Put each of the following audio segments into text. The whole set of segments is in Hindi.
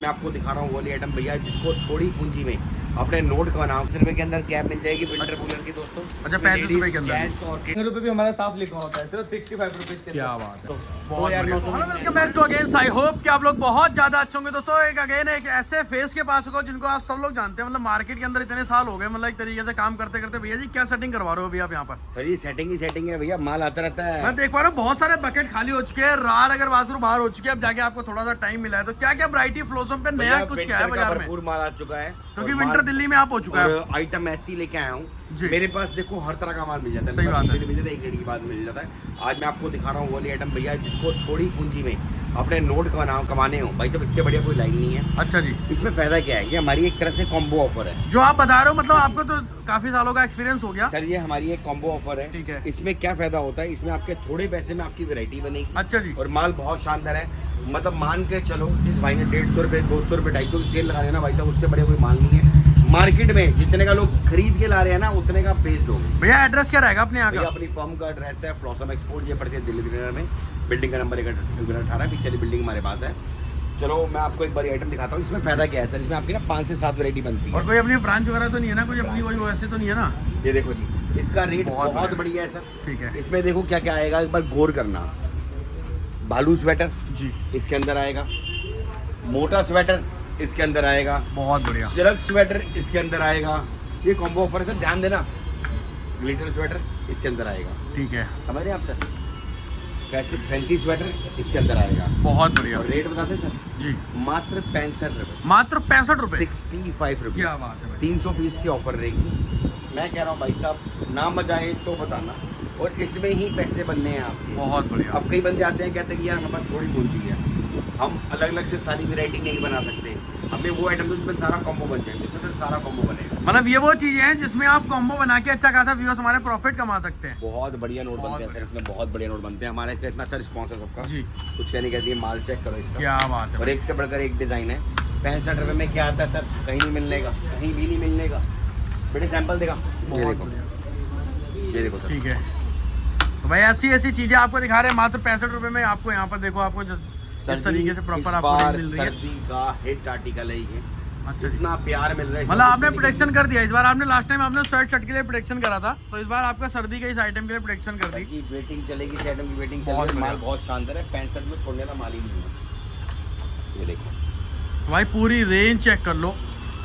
मैं आपको दिखा रहा हूँ वो वाली आइटम भैया जिसको थोड़ी पूंजी में अपने नोट का बनाओ। 100 रुपए के अंदर कैप मिल जाएगी विंटर कूलर की दोस्तों। अच्छा 35 रुपए के अंदर ₹100 भी हमारा साफ लिखा होता है, सिर्फ 65 रुपीज के। क्या बात है। बहुत यार welcome back to again. I hope कि आप लोग बहुत ज्यादा अच्छे होंगे दोस्तों। एक अगेन एक ऐसे फेस के पास हो जिनको आप सब लोग जानते हैं, मतलब मार्केट के अंदर इतने साल हो गए, मतलब एक तरीके से काम करते करते। भैया जी क्या सेटिंग करवा रहे हो अभी आप यहाँ पर? सर ये सेटिंग ही सेटिंग है भैया, माल आता रहता है। मैं देख पा रहा हूँ बहुत सारे बकेट खाली हो चुके हैं, रार अगर बाथरूम बाहर हो चुके हैं। अब जाके आपको थोड़ा सा टाइम मिला है तो क्या क्या वैरायटी फ्लोसम पे नया कुछ क्या है बाजार में? भरपूर माल आ चुका है क्योंकि विंटर दिल्ली में आप हो चुका है। आइटम ऐसी लेके आया हूँ जी। मेरे पास देखो हर तरह का माल मिल जाता है। सही बात है। मिल जाता है, एक डेढ़ की बात मिल जाता है। आज मैं आपको दिखा रहा हूँ वो वाली आइटम भैया जिसको थोड़ी पूंजी में अपने नोट कमाने हो भाई, जब इससे बढ़िया कोई लाइन नहीं है। अच्छा जी, इसमें फायदा क्या है, ये हमारी एक तरह से कॉम्बो ऑफर है जो आप बता रहे हो, मतलब आपको तो काफी सालों का एक्सपीरियंस हो गया। सर। ये हमारी एक कॉम्बो ऑफर है। ठीक है। इसमें क्या फायदा होता है, इसमें आपके थोड़े पैसे में आपकी वैरायटी बनेगी। अच्छा जी। और माल बहुत शानदार है। मतलब मान के चलो जिस भाई ने 150 रुपए 200 रुपए 250 की सेल लगा लेना भाई साहब, उससे बढ़िया कोई माल नहीं है मार्केट में। जितने का लोग खरीद के ला रहे हैं ना उतने का बेच दोगे। भैया एड्रेस क्या रहेगा अपने यहाँ भैया का? अपनी फर्म का एड्रेस है फ्लॉसम एक्सपोर्ट, ये पड़ती है दिल्ली विनर में। बिल्डिंग का नंबर 18 पिछली बिल्डिंग हमारे पास है। चलो मैं आपको एक बार आइटम दिखाता हूँ। इसमें फायदा क्या है सर, इसमें आपकी ना 5 से 7 वैरायटी बनती है। और कोई अपनी ब्रांच वगैरह तो नहीं है ना, कोई अपनी कोई वैसे तो नहीं है ना? ये देखो जी, इसका रेट बहुत बढ़िया है सर। ठीक है। इसमें देखो क्या क्या आएगा, एक बार गौर करना। बालू स्वेटर जी इसके अंदर आएगा, मोटा स्वेटर इसके अंदर आएगा, बहुत बढ़िया। सिल्क स्वेटर इसके अंदर आएगा। ये कॉम्बो ऑफर है सर, ध्यान देना। ग्लिटर स्वेटर इसके अंदर आएगा, ठीक है। समझ रहे हैं आप सर। फैंसी स्वेटर इसके अंदर आएगा, बहुत बढ़िया। और रेट बताते सर जी मात्र 65 रुपए। मात्र 65 रुपए। 65 रुपए। क्या बात है भाई। 300 पीस की ऑफर रहेगी। मैं कह रहा हूँ भाई साहब, ना मजा आए तो बताना, और इसमें ही पैसे बनने हैं आपके। बहुत बढ़िया। अब कई बंदे आते हैं कहते हैं कि यार हमारे पास थोड़ी पूंजी है, हम अलग अलग से सारी वैरायटी नहीं बना सकते, हमें वो आइटम जिसमें सारा कॉम्बो बन जाए, जिसमें सर सारा कॉम्बो बनेगा। मतलब ये वो चीजें हैं जिसमें आप कॉम्बो बना के अच्छा खासा व्यूअर्स हमारे प्रॉफिट कमा सकते हैं। बहुत बढ़िया नोट बनते हैं सर, इसमें बहुत बढ़िया नोट बनते हैं। हमारा इसका इतना अच्छा रिस्पॉन्स है सबका जी। कुछ कहने कहती है, माल चेक करो इसका, क्या बात है और भाई। एक से बढ़कर एक डिज़ाइन है। 65 रुपए में क्या आता है सर, कहीं नहीं मिलने का, कहीं भी नहीं मिलने का। बेटे सैंपल देखा, ये बहुत देखो, बढ़िया। ये देखो सर। ठीक है, तो भाई ऐसी ऐसी चीजें आपको दिखा रहे हैं मात्र 65 रुपए में। आपको यहाँ पर देखो, आपको जिस तरीके से प्रॉपर आपको बार मिल रही है। सर्दी का हिट आर्टिकल है ये। अच्छा जी। इतना प्यार मिल रहा है, मतलब आपने प्रोटेक्शन कर दिया इस बार। आपने लास्ट टाइम आपने शर्ट के लिए प्रोटेक्शन करा था, तो इस बार आपका सर्दी के इस आइटम के लिए प्रोटेक्शन कर दी। की वेटिंग चलेगी, इस आइटम की वेटिंग बहुत चलेगी। माल बढ़िया। बहुत शानदार है, 65 में छोड़ने वाला माल ही नहीं है। ये देखो तो भाई पूरी रेंज चेक कर लो।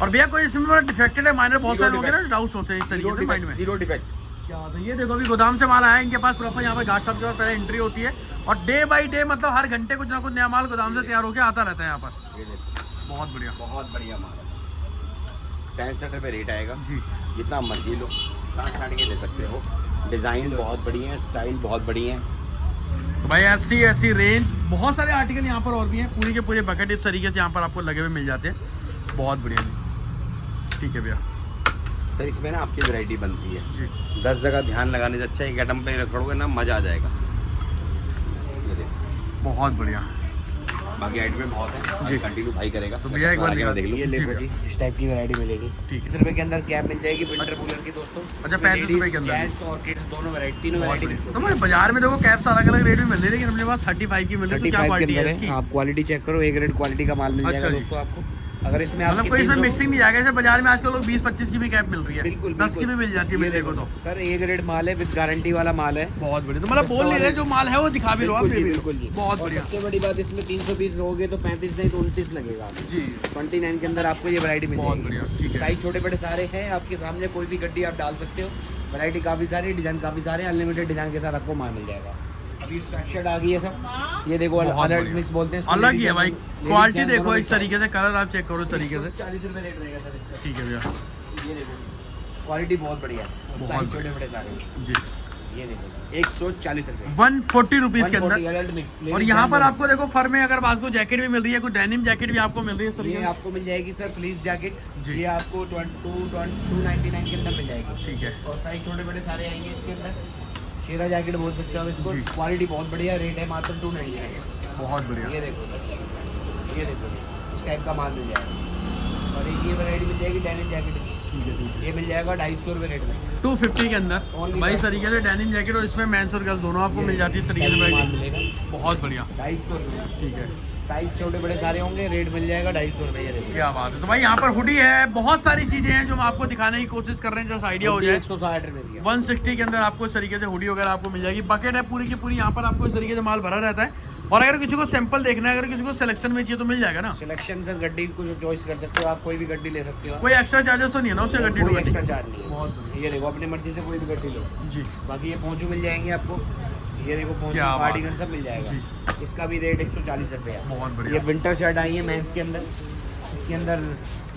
और भैया कोई इसमें डिफेक्टेड है माइनर, बहुत Zero सारे लोग हैं ना defect। डाउट्स होते हैं इस तरीके से माइंड में। Zero defect. क्या बात है। ये देखो अभी गोदाम से माल आया है इनके पास प्रॉपर। यहाँ पर घाट साहब के पास पहले एंट्री होती है, और डे बाई डे मतलब हर घंटे कुछ ना कुछ नया माल गोदाम से तैयार होकर आता रहता है यहाँ पर। ये देखो बहुत बढ़िया। बहुत बढ़िया माल है। 65 रुपये रेट आएगा जी। जितना मर्जी लो, काट के ले सकते हो। डिज़ाइन बहुत बढ़िया है, स्टाइल बहुत बढ़िया है। तो भाई ऐसी ऐसी रेंज, बहुत सारे आर्टिकल यहाँ पर और भी हैं। पूरी के पूरे बकेट इस तरीके से यहाँ पर आपको लगे हुए मिल जाते हैं। बहुत बढ़िया जी। ठीक है भैया। सर इसमें ना आपकी वैरायटी बनती है जी। 10 जगह ध्यान लगाने से अच्छा एक आइटम पे रखोगे ना, मज़ा आ जाएगा। ये देखो बहुत बढ़िया। बाकी आइटम में बहुत है जी। कंटिन्यू भाई करेगा। तो भैया एक बार देख लो, ये जी देखो भैया। जी, इस टाइप की वैरायटी मिलेगी। ठीक है। 30 रुपए के अंदर कैप मिल जाएगी विंटर कूलर की दोस्तों। अच्छा, 35 रुपए के अंदर। जेंट्स और किड्स दोनों वैरायटी, तीनों बहुत वैरायटी। बढ़िया। तो भाई बाजार में देखो कैप्स अलग अलग रेट में मिल रही है, लेकिन अपने पास 35 की मिल रही है। तो क्या 35 के क्वालिटी है अंदर इसकी? है। आप क्वालिटी चेक करो, ए ग्रेड क्वालिटी का माल मिल अच्छा जाएगा जी। दोस्तों आपको। अगर इसमें मतलब आपकी कोई इसमें 300 मिक्सिंग नहीं आएगा। जैसे बाजार में आजकल लोग 20-25 की भी कैप मिल रही है, बिल्कुल 10 की भी मिल जाती है मेरे देखो तो। सर ए ग्रेड माल है, विद गारंटी वाला माल है। बहुत बढ़िया। तो मतलब बोल नहीं रहे, जो माल है वो दिखा भी लो आप। बिल्कुल जी। बहुत और बढ़िया सबसे बड़ी बात, इसमें 300 पीस लोगे तो 35 नहीं तो 29 लगेगा आपको। जी। 29 के अंदर आपको ये वैरायटी मिल बहुत जाएगी। बढ़िया। ठीक है। साइज छोटे बड़े सारे हैं आपके सामने, कोई भी गड्डी आप डाल सकते हो। वैरायटी काफ़ी सारी, डिजाइन काफ़ी सारे, अनलिमिटेड डिजाइन के साथ आपको माल मिल जाएगा। अभी स्ट्रक्चर्ड आ गई है सर, ये देखो अलर्ट मिक्स बोलते हैं इसको। अलग ही है भाई। Ladies क्वालिटी and देखो दोनों इस तरीके से, कलर आप चेक करो इस तरीके से। 40 रुपये रेट रहेगा सर इसका। ठीक है भैया। ये देखो क्वालिटी बहुत बढ़िया है, बहुत साइज छोटे बढ़िया। बड़े सारे। जी। ये देखो 140 रुपये 140 रुपीज के 140 अंदर। adult mix। और यहाँ पर आपको देखो फर में अगर आपको जैकेट भी मिल रही है, कुछ डेनिम जैकेट भी आपको मिल रही है इस तरीके ये से। आपको मिल जाएगी सर फ्लीस जैकेट जी। ये आपको 299 के अंदर मिल जाएगी। ठीक है। और साइज छोटे बड़े सारे आएंगे इसके अंदर। शेरा जैकेट बोल सकते हो आप इसको। जी। क्वालिटी बहुत बढ़िया, रेट है मात्र 299। बहुत बढ़िया। ये देखो, ये देखो इस टाइप का माल मिल जाएगा। और एक ये वैरायटी मिल जाएगी डेनिम जैकेट की। ठीक है, ठीक है। ये मिल जाएगा 250 रुपये रेट में। 250 के अंदर भाई इस तरीके से डेनिम जैकेट, और इसमें मेंस और गर्ल्स दोनों आपको मिल जाती है इस तरीके से माल भाई। मिलेगा बहुत बढ़िया। 250 रुपये। ठीक है। साइज छोटे बड़े सारे होंगे, रेट मिल जाएगा 250 रुपये। ये देखो क्या बात है। तो भाई यहाँ पर हुडी है, बहुत सारी चीजें हैं जो हम आपको दिखाने की कोशिश कर रहे हैं, जैसे आइडिया हो जाए। 160 रुपये की 160 के अंदर आपको इस तरीके से हुडी वगैरह आपको मिल जाएगी। बकेट है पूरी की पूरी, यहाँ पर आपको इस तरीके से माल भरा रहता है। और अगर किसी को सैंपल देखना है, अगर किसी को सिलेक्शन में चाहिए तो मिल जाएगा ना? सिलेक्शन सर गड्डी को जो चॉइस कर सकते हो आप, कोई भी गड्डी ले सकते हो। कोई एक्स्ट्रा चार्जेस तो नहीं है ना उससे गड्डी कोई टू एक्स्ट्रा चार्ज नहीं है। बहुत बढ़िया। ये देखो अपनी मर्जी से कोई भी गड्डी लो जी। बाकी ये पहुंचू मिल जाएंगे आपको। ये देखो पहुंचू क्या बात कार्डिगन सब मिल जाएगा। इसका भी रेट 140 रुपये है। बहुत ये बढ़िया। विंटर शर्ट आई है मेंस के अंदर। इसके अंदर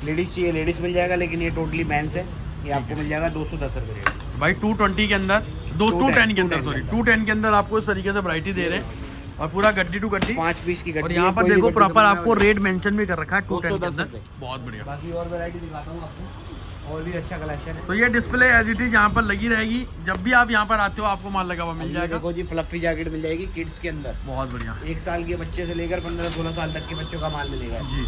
लेडीज चाहिए लेडीज मिल जाएगा, लेकिन ये टोटली मेंस है। ये आपको मिल जाएगा 210 रुपये रेट। भाई 220 के अंदर, 210 के अंदर, 210 सॉरी 210 के अंदर आपको इस तरीके से वैरायटी दे रहे हैं। और पूरा गड्डी टू गड्डी 5 पीस की गड्डी। और यहाँ पर देखो प्रॉपर आपको रेट मेंशन भी कर रखा है 210 के अंदर। बहुत बढ़िया। बाकी और वैरायटी दिखाता हूँ आपको, और भी अच्छा कलेक्शन है। तो ये डिस्प्ले एज इट इज यहाँ पर लगी रहेगी, जब भी आप यहाँ पर आते हो आपको माल लगा हुआ मिल ये जाएगा। देखो जी फ्लफी जैकेट मिल जाएगी किड्स के अंदर। बहुत बढ़िया 1 साल के बच्चे से लेकर 15-16 साल तक के बच्चों का माल मिलेगा जी।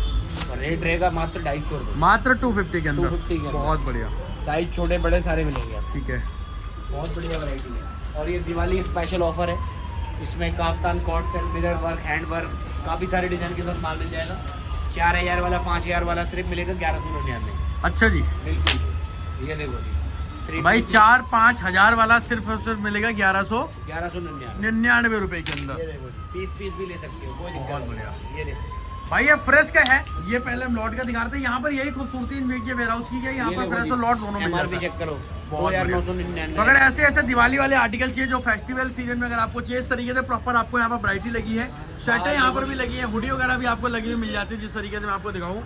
और रेट रहेगा मात्र 250 रुपये। मात्र 250 के अंदर। 250 के अंदर। बहुत बढ़िया। साइज छोटे बड़े सारे मिलेंगे आपको। ठीक है। बहुत बढ़िया वैरायटी है। और ये दिवाली स्पेशल ऑफर है, इसमें kaftan cot set, mirror work, hand work, काफ़ी सारे डिजाइन के साथ माल मिल जाएगा। 4000 वाला 5000 वाला सिर्फ मिलेगा 1199। अच्छा जी। बिल्कुल ये देखो जी भाई 4-5 हजार वाला सिर्फ और सिर्फ मिलेगा 1199 1199 रुपए के अंदर। ये देखो जी पीस भी ले सकते हो, कोई दिक्कत बहुत नहीं। बढ़िया। ये देखो भाई ये फ्रेश का है, ये पहले हम लॉट का दिखा रहे थे। यहाँ पर यही खूबसूरती इन वेयर हाउस की है, यहाँ पर फ्रेश और लॉट दोनों मिल जाता MRP है। चेक करो बहुत बढ़िया। 2999। तो अगर ऐसे ऐसे दिवाली वाले आर्टिकल चाहिए जो फेस्टिवल सीजन में अगर आपको चाहिए, इस तरीके से प्रॉपर आपको यहाँ पर वैरायटी लगी है। शर्टें यहाँ पर भी लगी है, हुडी वगैरह भी आपको लगी हुई मिल जाती है, जिस तरीके से मैं आपको दिखाऊँ।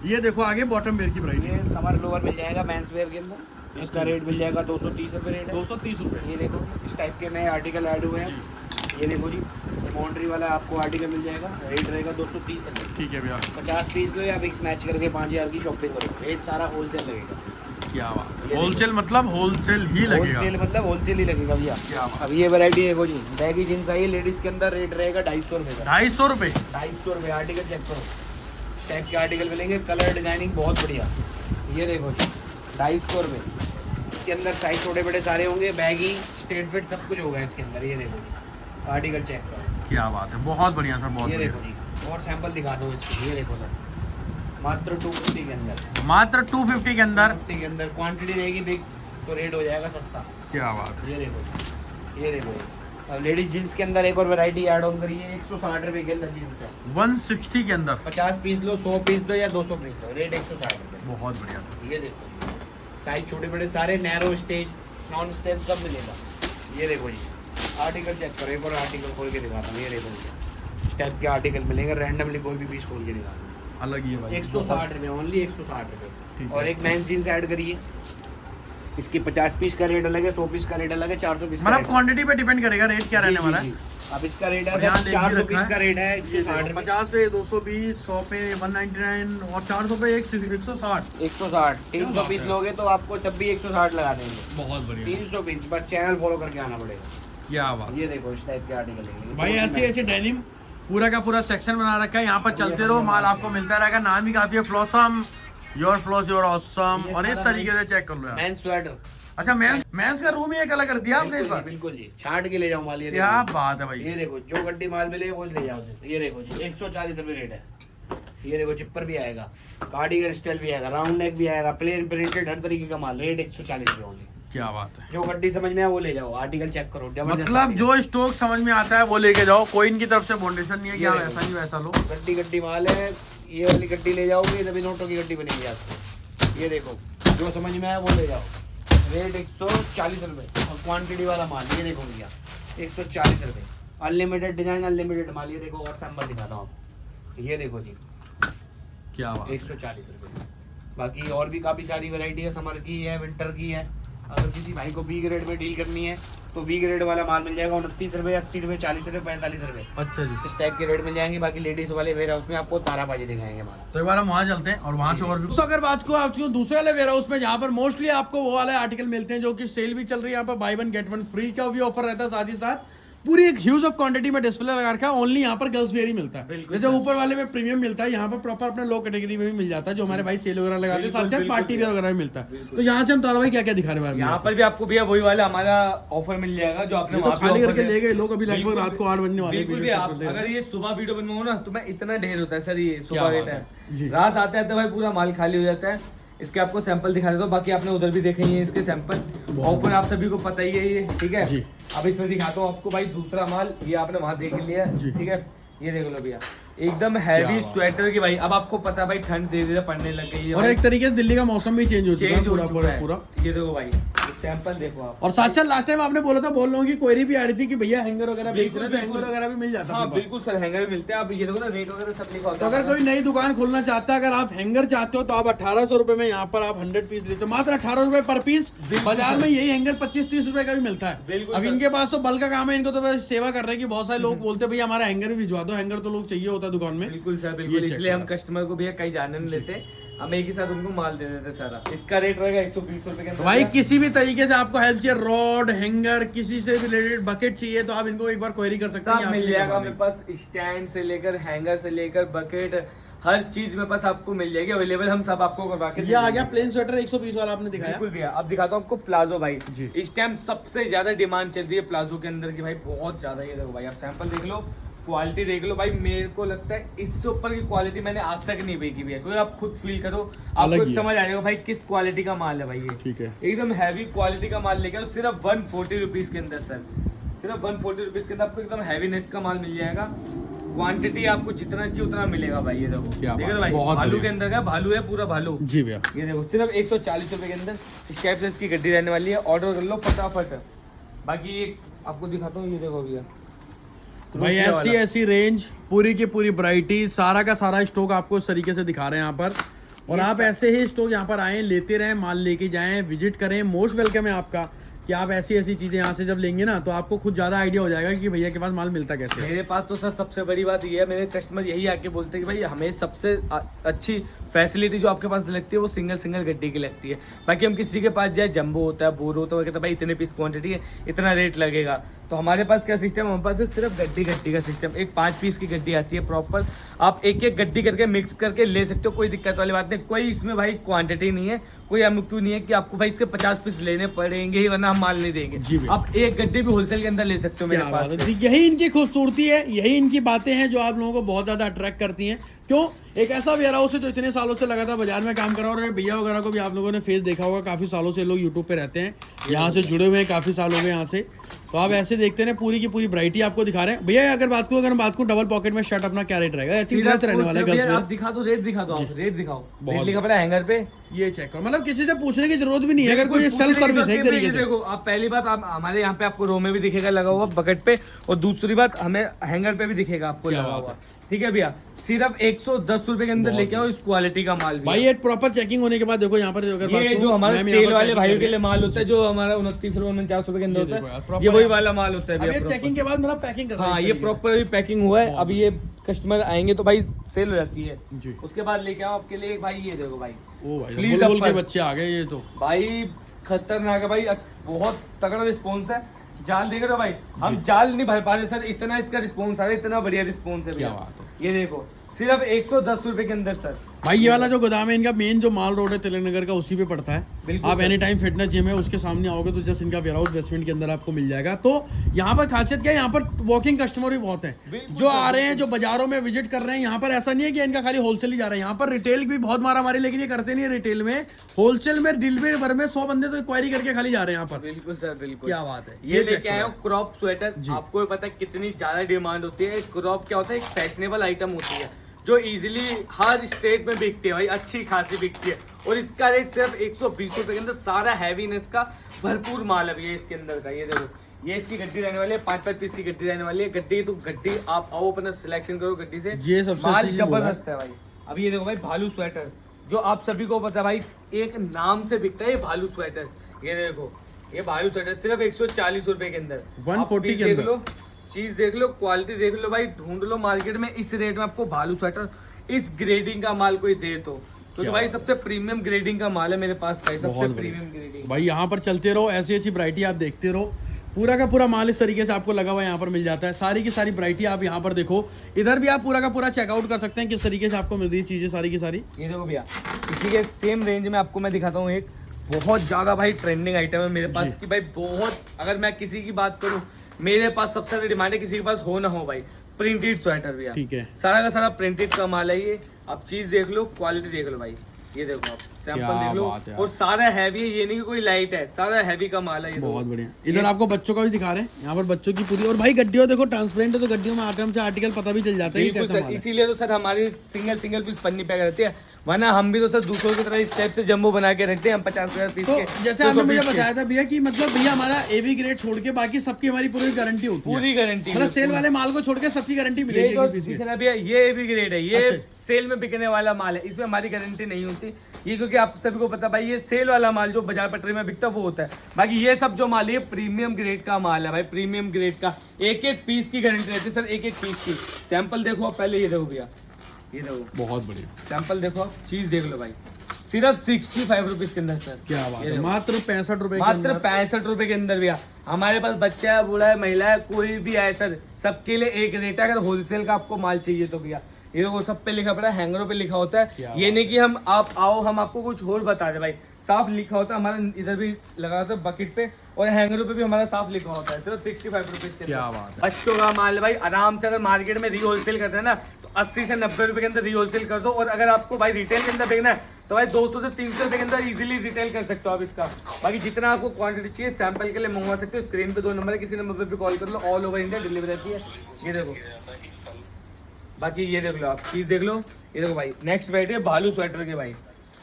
ये देखो आगे बॉटम वेयर की वैरायटी ये समर लोअर मिल जाएगा मेंस वेयर के अंदर। इसका रेट मिल जाएगा 230 रुपये रेट है। 230 रुपये। ये देखो इस टाइप के नए आर्टिकल ऐड हुए हैं। ये देखो जी बाउंड्री वाला आपको आर्टिकल मिल जाएगा, रेट रहेगा 230 रुपये। ठीक है भैया। 50 पीस लो या मिक्स मैच करके 5000 की शॉपिंग करो, रेट सारा होलसेल लगेगा। क्या बात। होलसेल मतलब होलसेल ही लगेगा। होलसेल मतलब होलसेल ही लगेगा भैया। क्या बात। अब ये वैरायटी देखो जी, बैगी जींस आई है लेडीज़ के अंदर, रेट रहेगा 250 रुपये का। 250 रुपये। 250 रुपये। आर्टिकल चेक करो, इस टाइप के आर्टिकल मिलेंगे, कलर डिजाइनिंग बहुत बढ़िया। ये देखो जी 250 रुपये। इसके अंदर साइज छोटे बड़े सारे होंगे, बैगी स्ट्रेट फिट सब कुछ होगा इसके अंदर। ये देखो जी आर्टिकल चेक करो। क्या बात है, बहुत बढ़िया सर, बहुत ये बढ़िया। देखो जी और सैंपल दिखा दो इसको। ये देखो सर मात्र 250 के अंदर। मात्र 250 के अंदर। 250 के अंदर क्वांटिटी रहेगी बिग तो रेट हो जाएगा सस्ता। क्या बात है। ये देखो ये देखो। अब लेडीज जीन्स के अंदर एक और वैरायटी ऐड ऑन करी है, 160 रुपये के अंदर जीन्स है। 160 के अंदर। 50 पीस लो, 100 पीस दो या 200 पीस लो, रेट 160 रुपये। बहुत बढ़िया सर। ये देखो साइज छोटे बड़े सारे, नैरो स्टेज नॉन स्टेप सब मिलेगा। ये देखो जी आर्टिकल चेक करो, एक और आर्टिकल खोल के दिखाता हूँ। ये देखो जी इस टाइप के आर्टिकल मिलेंगे, रैंडमली कोई भी पीस खोल के दिखाता हूँ। अलग ही है भाई। 160 रुपये ओनली, 160 ठीक रुपये। है। और एक मेंस जीन्स ऐड करिए, इसकी 50 पीस का रेट अलग है, 100 पीस का रेट अलग है, 400 पीस का मतलब रेट है। क्वांटिटी पे डिपेंड करेगा रेट क्या रहने वाला है। अब इसका रेट है और यहाँ सर लिख भी 400 रखा पीस है। का रेट है 160 रुपये। 50 पे 220, 100 पे 199 और 400 पे 160। 160 300 पीस लोगे तो आपको तब भी 160 लगा देंगे। बहुत बढ़िया। 300 पीस बस चैनल फॉलो करके आना पड़ेगा। क्या बात। ये देखो इस टाइप के आर्टिकल लेंगे भाई ऐसे ऐसे डेनिम पूरा का पूरा सेक्शन बना रखा है, यहाँ पर चलते रहो, माल आपको मिलता रहेगा। नाम ही काफी है, flossom your floss your awesome. और इस तरीके से चेक कर लो यार। Men's sweater. अच्छा मेंस का रूम ही एक अलग कर दिया आपने इस बार। बिल्कुल जी छाट के ले जाओ माल। ये क्या देखो बात है भाई। ये देखो जो गड्डी माल मिले वो ले जाओ। ये देखो जी 140 रुपये रेट है। ये देखो चिप्पर भी आएगा, कार्डिगन स्टाइल भी आएगा, राउंड नेक भी आएगा, प्लेन प्रिंटेड हर तरीके का माल, रेट 140 रुपये ओनली। क्या बात है। जो गड्डी समझ में आए वो ले जाओ, आर्टिकल चेक करो। मतलब जो स्टॉक समझ में आता है वो लेके जाओ, कोई इनकी तरफ से बाउंडेशन नहीं है कि हाँ ऐसा नहीं वैसा लो। गड्डी गड्डी माल है, ये वाली गड्डी ले जाओगे तभी नोटों की गड्डी बनेगी आपको। ये देखो जो समझ में आया वो ले जाओ, रेट 140 रुपये। और क्वांटिटी वाला माल ये देखो भैया 140 रुपये। अनलिमिटेड डिजाइन अनलिमिटेड माल। ये देखो और सैंपल दिखाता हूँ आपको। ये देखो जी क्या बात। 140 रुपये। बाकी और भी काफ़ी सारी वैरायटी है, समर की है, विंटर की है। अगर किसी भाई को बी ग्रेड में डील करनी है तो बी ग्रेड वाला माल मिल जाएगा 29 रुपये, 80 रुपये, 40 रुपये, 45 रुपये। अच्छा जी। इस टाइप के रेट मिल जाएंगे। बाकी लेडीज वाले वेयर हाउस में आपको ताराबाजी दिखाएंगे माल। तो एक बार हम वहाँ चलते हैं और वहाँ से और भी। तो अगर बात को आपको दूसरे वाले वेयर हाउस में जहाँ पर मोस्टली आपको वो वाले आर्टिकल मिलते हैं जो कि सेल भी चल रही है, यहाँ पर by one get one free का भी ऑफर रहता है साथ ही साथ। पूरी एक ह्यूज ऑफ क्वांटिटी में डिस्प्ले लगा रखा है। ओनली यहाँ पर गर्ल्स वेयर ही मिलता है। बिल्कुल जैसे ऊपर वाले में प्रीमियम मिलता है, यहाँ पर प्रॉपर अपने लो कैटेगरी में भी मिल जाता है, जो हमारे भाई सेल वगैरह लगाते हैं, साथ साथ पार्टी वेयर वगैरह भी मिलता है। तो यहाँ से हम तारा भाई क्या क्या दिखा रहे हैं? यहाँ पर भी आपको भैया वही वाला हमारा ऑफर मिल जाएगा जो आपने तो वहाँ पे खाली offer करके है। ले गए लोग, अभी लगभग रात को 8 बजने वाले हैं। बिल्कुल भी वीडियो आप शूट कर ले अगर ये सुबह वीडियो बनवाओ ना तो मैं इतना ढेर होता है सर, ये सुबह बात के है। टाइम जी। रात आते आते भाई पूरा माल खाली हो जाता है। इसके आपको सैंपल दिखा देता हूँ, बाकी आपने उधर भी देखे ही है इसके सैंपल। ऑफर आप सभी को पता ही है ये, ठीक है। जी। अब इसमें दिखाता हूँ आपको भाई दूसरा माल, ये आपने वहाँ देख लिया, ठीक है। ये देख लो भैया, एकदम हैवी स्वेटर की भाई। अब आपको पता है भाई ठंड धीरे धीरे पड़ने लग गई है और एक तरीके से दिल्ली का मौसम भी चेंज हो चुका है चेंज हो पूरा चुका पूरा है। पूरा। ये देखो भाई सैंपल देखो आप। और साथ साथ लास्ट टाइम आपने बोला था, बोल लोगों की क्वेरी भी आ रही थी कि भैया हैंगर वगैरह बेच बिल्कुल, रहे हैं, तो हैंगर वगैरह भी मिल जाता है हाँ अपने पास। बिल्कुल सर, हैंगर भी मिलते हैं। आप ये देखो ना रेट वगैरह सब लिखा तो होता है। अगर कोई नई दुकान खोलना चाहता है, अगर आप हैंगर चाहते हो तो आप 1800 रुपए में यहाँ पर आप 100 पीस लेते हो, मात्र 18 रुपए पर पीस। बाजार में यही हैंगर 25-30 रुपए का भी मिलता है। बिल्कुल अब सर। इनके पास तो बल का काम है, इनको तो बस सेवा कर रहे हैं कि बहुत सारे लोग बोलते हैं भैया हमारा हैंगर भी भिजवा दो, हैंगर तो लोग चाहिए होता है दुकान में। बिल्कुल सर, ये बिल्कुल। check इसलिए हम करा। कस्टमर को भैया कहीं जाने नहीं लेते, हम एक ही साथ उनको माल दे देते सारा। इसका रेट रहेगा 120 रुपए के तो अंदर। भाई किसी भी तरीके से आपको हेल्प चाहिए, रॉड हैंगर किसी से रिलेटेड बकेट चाहिए तो आप इनको एक बार क्वेरी कर सकते हैं। सब यहाँ मिल पे जाएगा लेके मेरे पास, स्टैंड से लेकर हैंगर से लेकर बकेट, हर चीज मेरे पास आपको मिल जाएगी अवेलेबल। हम सब आपको करवा के ये आ गया प्लेन स्वेटर 120 वाला आपने दिखाया। बिल्कुल भैया। अब दिखाता हूँ आपको प्लाजो भाई। जी। इस टाइम सबसे ज्यादा डिमांड चल रही है प्लाजो के अंदर की भाई, बहुत ज्यादा। ये देखो भाई, आप सैंपल देख लो, क्वालिटी देख लो भाई। मेरे को लगता है इससे ऊपर की क्वालिटी मैंने आज तक नहीं देखी भैया, क्योंकि आप खुद फील करो, अलग आपको ही है। समझ आ जाएगा भाई किस क्वालिटी का माल है भाई ये। ठीक है। एकदम हैवी क्वालिटी का माल लेके आओ, सिर्फ 140 रुपीज के अंदर सर। सिर्फ 140 रुपीज के अंदर आपको एकदम हैवीनेस का माल मिल जाएगा। क्वांटिटी आपको जितना चाहिए उतना मिलेगा भाई। ये देखो, क्या देखो बात भाई, है, बहुत भालू बढ़िया। के अंदर का भालू है, पूरा भालू। जी भैया। ये देखो सिर्फ 140 रुपए के अंदर इस टाइप से इसकी गड्डी रहने वाली है। ऑर्डर कर लो फटाफट। बाकी ये आपको दिखाता हूँ, ये देखो भैया भाई क्रोशिया ऐसी वाला। ऐसी रेंज, पूरी की पूरी वैरायटी, सारा का सारा स्टॉक आपको इस तरीके से दिखा रहे हैं यहाँ पर। और आप ऐसे ही स्टॉक यहाँ पर आए, लेते रहें, माल लेके जाएं, विजिट करें। मोस्ट वेलकम है आपका कि आप ऐसी ऐसी चीजें यहाँ से जब लेंगे ना तो आपको खुद ज्यादा आइडिया हो जाएगा कि भैया के पास माल मिलता कैसे है। मेरे पास तो सर सबसे बड़ी बात ये है, मेरे कस्टमर यही आके बोलते हैं कि भाई हमें सबसे अच्छी फैसिलिटी जो आपके पास लगती है वो सिंगल सिंगल गड्डी की लगती है। बाकी हम किसी के पास जाए, जंबो होता है, बोर होता है, वो कहता है भाई इतने पीस क्वांटिटी है, इतना रेट लगेगा। तो हमारे पास क्या सिस्टम है, हमारे पास है सिर्फ गड्डी गड्डी का सिस्टम। एक 5 पीस की गड्डी आती है प्रॉपर, आप एक एक गड्डी करके मिक्स करके ले सकते हो, कोई दिक्कत वाली बात नहीं। कोई इसमें भाई क्वांटिटी नहीं है, कोई एमक्यू नहीं है कि आपको भाई इसके 50 पीस लेने पड़ेंगे ही वरना हम माल नहीं देंगे। जी भैया। आप एक गड्डी भी होलसेल के अंदर ले सकते हो मेरे क्या पास बात से। है। यही इनकी खूबसूरती है, यही इनकी बातें हैं जो आप लोगों को बहुत ज्यादा अट्रैक्ट करती हैं। क्यों? एक ऐसा वेयर हाउस है जो इतने सालों से लगातार बाजार में काम कर रहा है। और भैया वगैरह को भी आप लोगों ने फेस देखा होगा, काफी सालों से लोग यूट्यूब पे रहते हैं, यहाँ से जुड़े हुए हैं, काफी साल हो गए यहाँ से। तो आप ऐसे देखते हैं, पूरी की पूरी वैरायटी आपको दिखा रहे हैं। भैया अगर बात करूँ डबल पॉकेट में शर्ट अपना क्या रेट रहेगा? ऐसी ड्रेस रहने वाला है भैया, गर्ल्स आप दिखा दो, रेट दिखा दो, आप रेट दिखाओ। बहुत रेट लिखा पड़ा हैंगर पे। ये चेक करो, मतलब किसी से पूछने की जरूरत भी नहीं है। अगर कोई बिल्कुल, सेल्फ पूछने की सर्विस है एक जरूरत नहीं तरीके है। से। देखो आप पहली बात, आप हमारे यहाँ पे आपको रो में भी दिखेगा लगा हुआ बकेट पे, और दूसरी बात हमें हैंगर पे भी दिखेगा आपको क्या लगा बात हुआ। ठीक है भैया, सिर्फ 110 रुपए के अंदर लेके आओ इस क्वालिटी का माल भी। भाई ये प्रॉपर चेकिंग होने के बाद देखो यहाँ पर अगर बात ये करूं, जो हमारे मैम यहाँ सेल पर वाले packing भाइयों कर के रहे लिए माल होता है, जो हमारा 29 रुपए 49 रुपए के अंदर ये देखो यार, होता है, proper ये वही है। वाला माल होता है अब भैया ये चेकिंग के बाद मतलब पैकिंग कर रहे हैं हाँ, एक ये तरीके से। प्रॉपर भी पैकिंग हुआ है। अब ये कस्टमर आएंगे तो भाई सेल हो जाती है। जी। उसके बाद लेके आओ आपके लिए भाई, ये देखो भाई ओ भाई Sleeves बुलबुल के ऊपर। बच्चे आ गए ये तो। भाई खतरनाक है भाई, बहुत तगड़ा रिस्पॉन्स है। जाल देख रहे हो भाई, हम जाल नहीं भर पा रहे सर, इतना इसका रिस्पॉन्स आ रहा है, इतना बढ़िया रिस्पॉन्स है क्या भैया। बात ये देखो सिर्फ 110 रुपए के अंदर सर। भाई ये वाला जो गोदाम है इनका, मेन जो माल रोड है तिलक नगर का, उसी पे पड़ता है। बिल्कुल आप sir. Any time fitness gym है उसके सामने आओगे तो जस्ट इनका वेयर हाउस बेसमेंट के अंदर आपको मिल जाएगा। तो यहाँ पर खासियत क्या है, यहाँ पर वॉकिंग कस्टमर भी बहुत हैं बिल्कुल जो सर, आ रहे हैं, जो बाजारों में विजिट कर रहे हैं। यहाँ पर ऐसा नहीं है कि इनका खाली होलसेल ही जा रहा है, यहाँ पर रिटेल भी बहुत मारा मारी, लेकिन ये करते नहीं है रिटेल में। होलसेल में डिलीवरी भर में 100 बंदे तो इंक्वायरी करके खाली जा रहे हैं यहाँ पर। बिल्कुल सर, बिल्कुल। क्या बात है। ये check लेके आए करो। हो क्रॉप स्वेटर। जी। आपको भी पता है कितनी ज्यादा डिमांड होती है। क्रॉप क्या होता है, एक फैशनेबल आइटम होती है जो इजीली हर स्टेट में बिकती है भाई, अच्छी खासी बिकती है। और इसका रेट सिर्फ 120 रुपए के अंदर, सारा हैवीनेस का भरपूर माल है भैया इसके अंदर का। ये देखो, ये इसकी गड्डी रहने वाली है, 5-5 पीस की गड्डी रहने वाली है। गड्डी तो गड्डी आप आओ अपना सिलेक्शन करो गड्डी से, ये सबसे माल अच्छी चीज़ बोला है। जबरदस्त है भाई। अब ये देखो भाई भालू स्वेटर, जो आप सभी को पता है भाई, एक नाम से बिकता है ये भालू स्वेटर। ये देखो, ये भालू स्वेटर सिर्फ 140 रुपए के अंदर, 140 के देख अंदर। लो, चीज देख लो, क्वालिटी देख लो भाई, ढूंढ लो मार्केट में इस रेट में आपको भालू स्वेटर इस ग्रेडिंग का माल कोई दे तो, क्योंकि भाई सबसे प्रीमियम ग्रेडिंग का माल है मेरे पास भाई, सबसे बहुत प्रीमियम ग्रेडिंग। भाई यहाँ पर चलते रहो, ऐसी ऐसी वैरायटी आप देखते रहो। पूरा का पूरा माल इस तरीके से आपको लगा हुआ यहाँ पर मिल जाता है। सारी की सारी वैरायटी आप यहाँ पर देखो, इधर भी आप पूरा का पूरा चेकआउट कर सकते हैं किस तरीके से आपको मिल रही है चीजें सारी की सारी। ये देखो भैया, इसी के सेम रेंज में आपको मैं दिखाता हूँ एक बहुत ज्यादा भाई ट्रेंडिंग आइटम है मेरे पास की भाई, बहुत, अगर मैं किसी की बात करूँ मेरे पास सबसे ज्यादा डिमांड है, किसी के पास हो ना हो भाई, प्रिंटेड स्वेटर भैया। ठीक है, सारा का सारा प्रिंटेड का माल है ये। आप चीज देख लो, क्वालिटी देख लो भाई, ये देखो आप सैंपल देख लो, और सारा हैवी है, ये नहीं कि कोई लाइट है, सारा हैवी का माल है ये। बहुत बढ़िया। इधर आपको बच्चों का भी दिखा रहे हैं, यहाँ पर बच्चों की पूरी, और भाई गड्डियों देखो ट्रांसपेरेंट है तो गड्डियों में आइटम से आर्टिकल पता भी चल जाता है कि कैसा माल है। इसीलिए तो सर हमारी सिंगल पीस पन्नी पैक रहती है, वरना हम भी तो सर दूसरों की तरह इस टाइप से जम्बो बना के रखते हैं हम 50,000 पीस तो के। जैसे आपने मुझे बताया था भैया कि मतलब भैया हमारा एबी ग्रेड छोड़ के बाकी सबकी हमारी पूरी गारंटी होती है, पूरी गारंटी, मतलब सेल वाले माल को छोड़ के सबकी गारंटी मिलेगी एक पीस की। भैया ये भी ग्रेड है, ये अच्छा। सेल में बिकने वाला माल है, इसमें हमारी गारंटी नहीं होती ये, क्योंकि आप सभी को पता भाई ये सेल वाला माल जो बाजार पटरी में बिकता है वो होता है। बाकी ये सब जो माल है प्रीमियम ग्रेड का माल है भाई, प्रीमियम ग्रेड का, एक एक पीस की गारंटी रहती है सर, एक एक पीस की। सैंपल देखो आप पहले, ये देखो भैया, ये देखो बहुत बढ़िया सैंपल देखो आप, चीज देख लो भाई, सिर्फ 65 रुपीज के अंदर सर। क्या बात है, मात्र 65 रुपए, मात्र 65 रुपए के अंदर भैया। हमारे पास बच्चा है, बूढ़ा है, महिला है, कोई भी है सर, सबके लिए एक रेट है। अगर होलसेल का आपको माल चाहिए तो भैया ये देखो सब पे लिखा पड़ा है, हैंगरों पे लिखा होता है, ये नहीं कि हम आप आओ हम आपको कुछ और बता दे भाई, साफ लिखा होता है। हमारा इधर भी लगा होता है बकेट पे, और हैंगरों पे भी हमारा साफ लिखा होता है, सिर्फ 65 रुपीज के अंदर। बच्चों का माल भाई आराम से, अगर मार्केट में री होलसेल करते हैं ना तो 80 से 90 रुपए के अंदर री होलसेल कर दो, और अगर आपको भाई रिटेल के अंदर देखना है तो भाई 200 से 300 रुपए के अंदर इजीली रिटेल कर सकते हो आप इसका। बाकी जितना आपको क्वांटिटी चाहिए सैंपल के लिए मंगवा सकते हो, स्क्रीन पे 2 नंबर है, किसी नंबर पे भी कॉल कर लो, ऑल ओवर इंडिया डिलीवरी रहती है। ये देखो, बाकी ये देख लो आप, चीज देख लो, ये देखो भाई नेक्स्ट वैरायटी है भालू स्वेटर के भाई,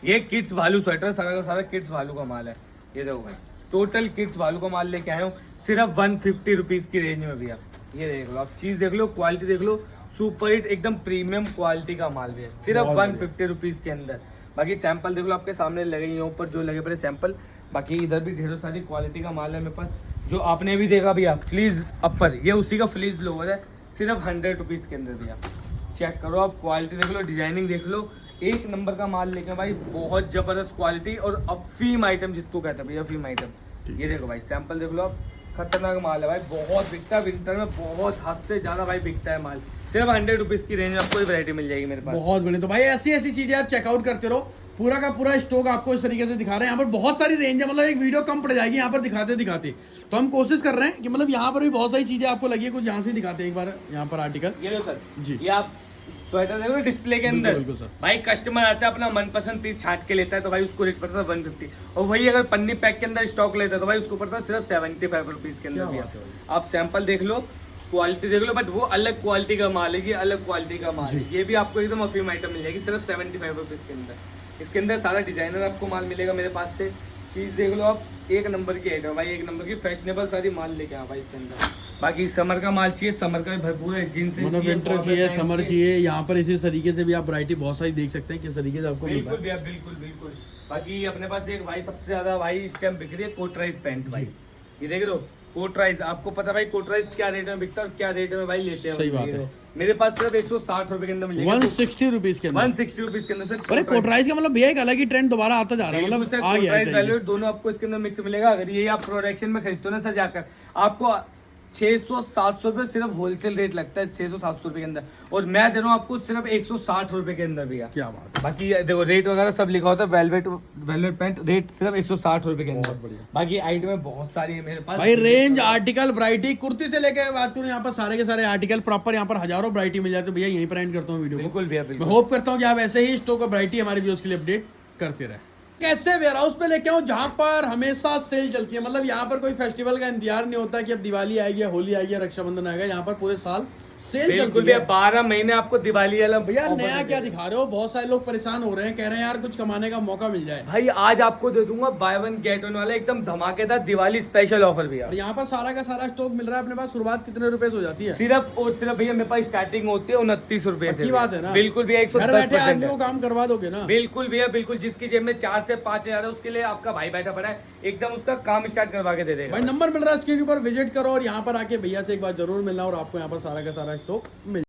ये किड्स भालू स्वेटर, सारा का सारा किड्स भालू का माल है। ये देखो भाई टोटल किड्स भालू का माल लेके आए हूँ सिर्फ 150 रुपीज की रेंज में भैया। ये देख लो आप, चीज देख लो, क्वालिटी देख लो, सुपर हिट एकदम प्रीमियम क्वालिटी का माल भी है, सिर्फ 150 रुपीज के अंदर। बाकी सैंपल देख लो, आपके सामने लगे हैं ऊपर जो लगे पड़े सैंपल। बाकी इधर भी ढेरों सारी क्वालिटी का माल है मेरे पास, जो आपने भी देखा भैया फ्लीज अपर, ये उसी का फ्लीज लोअर है, सिर्फ 100 रुपीज के अंदर भैया। चेक करो आप, क्वालिटी देख लो, डिजाइनिंग देख लो, एक नंबर का माल लेके भाई, बहुत जबरदस्त क्वालिटी, और अफीम आइटम जिसको कहते हैं भैया, अफीम आइटम। ये देखो भाई सैंपल देख लो आप, खतरनाक माल है भाई, बहुत बिकता है विंटर में, बहुत हद से ज्यादा भाई बिकता है माल। सिर्फ 100 रुपीज की रेंज में आपको वैरायटी मिल जाएगी मेरे पास। बहुत बढ़िया। तो भाई ऐसी ऐसी चीजें आप चेकआउट करते रहो, पूरा का पूरा स्टॉक आपको इस तरीके से दिखा रहे हैं। यहाँ पर बहुत सारी रेंज है, मतलब एक वीडियो कम पड़ जाएगी यहाँ पर दिखाते दिखाते, तो हम कोशिश कर रहे हैं कि मतलब यहाँ पर भी बहुत सारी चीजें आपको लगी है, कुछ यहाँ से दिखाते हैं एक बार यहाँ पर आर्टिकल। ये लो सर जी, ये आप स्वेटर देखो डिस्प्ले के अंदर, बिल्कुल सर। भाई कस्टमर आता है अपना मनपसंद पीस छाट के लेता है तो भाई उसको रेट पड़ता है 150, और वही अगर पन्नी पैक के अंदर स्टॉक लेता है तो भाई उसको पड़ता है सिर्फ 75 रुपीज के अंदर भैया। आप सैंपल देख लो, क्वालिटी देख लो, बट वो अलग क्वालिटी का माल है, ये अलग क्वालिटी का माल है, ये भी आपको एकदम अफीम आइटम मिल जाएगी सिर्फ 75 रुपीज के अंदर। इसके अंदर सारा डिजाइनर आपको माल मिलेगा मेरे पास से। चीज देख लो आप, एक नंबर की आइटम भाई, एक नंबर की फैशनेबल सारी माल लेके आ भाई इसके अंदर। बाकी समर का माल चाहिए, समर का भी भरपूर है, जींस मतलब विंटर चाहिए, समर चाहिए, यहाँ पर इसी तरीके से भी आप वैरायटी बहुत सारी देख सकते हैं किस तरीके से आपको मिल रहा है। बिल्कुल भैया, बिल्कुल बिल्कुल। बाकी अपने पास एक भाई सबसे ज्यादा भाई इस टाइम बिक रही है कोटराइज पैंट भाई, ये देख रहे हो कोटराइज, आपको पता भाई कोटराइज क्या रेट में बिकता है और क्या रेट में भाई लेते हैं। सही बात है। मेरे पास सिर्फ 160 रुपए के अंदर मिलेगा, 160 रुपीज के अंदर, 160 रुपीज के अंदर सर। अरे कोटराइज का मतलब भैया एक अलग ही ट्रेंड दोबारा आता जा रहा है, मतलब आ गया है। वैल्यूट दोनों आपको इसके अंदर मिक्स मिलेगा। अगर ये आप प्रोडक्शन में खरीदते हो ना सर जाकर, आपको 600-700 रुपए सिर्फ होलसेल रेट लगता है, 600-700 रुपए के अंदर, और मैं दे रहा हूँ आपको सिर्फ 160 रुपए के अंदर भैया। क्या बात है। बाकी देखो रेट वगैरह सब लिखा होता है, वेलवेट पैंट रेट सिर्फ 160 रुपए के अंदर। बाकी आइटम बहुत सारी है मेरे पास भाई, रेंज आर्टिकल वैरायटी, कुर्ती से लेकर बात करूँ यहाँ पर सारे के सारे आर्टिकल प्रॉपर यहाँ पर हजारों वैरायटी मिल जाती है भैया। यहीं पर एंड करता हूँ वीडियो को। बिल्कुल भैया, मैं बिल्कुल। होप करता हूँ कि आप ऐसे ही स्टॉक और वैरायटी हमारे व्यूअर्स के लिए अपडेट करते रहे। कैसे वेयर हाउस पे लेके आऊँ जहाँ पर हमेशा सेल चलती है, मतलब यहाँ पर कोई फेस्टिवल का इंतजार नहीं होता कि अब दिवाली आएगी, होली आएगी, रक्षाबंधन आएगा, यहाँ पर पूरे साल सेल बिल्कुल चलती है। भैया, 12 महीने आपको दिवाली वाला भैया offer नया दे क्या देंगे। दिखा रहे हो, बहुत सारे लोग परेशान हो रहे हैं, कह रहे हैं यार कुछ कमाने का मौका मिल जाए। भाई आज आपको दे दूंगा बाय वन गेट वन वाला एकदम धमाकेदार दिवाली स्पेशल ऑफर भैया। और यहाँ पर सारा का सारा स्टॉक मिल रहा है अपने पास। शुरुआत कितने रुपए से हो जाती है? सिर्फ और सिर्फ भैया मेरे पास स्टार्टिंग होती है 29 रुपए से। पक्की बात है ना? बिल्कुल भैया, घर बैठे 110% आदमी को काम करवा दोगे ना? बिल्कुल भैया, बिल्कुल। जिसकी जेब में 4 से 5 हजार है उसके लिए आपका भाई बैठा पड़ा है, एकदम उसका काम स्टार्ट करवा के दे देगा। भाई नंबर मिल रहा है स्क्रीन पर, विजिट करो और यहाँ पर आके भैया से एक बार जरूर मिलना और आपको यहाँ पर सारा का सारा स्टॉक मिल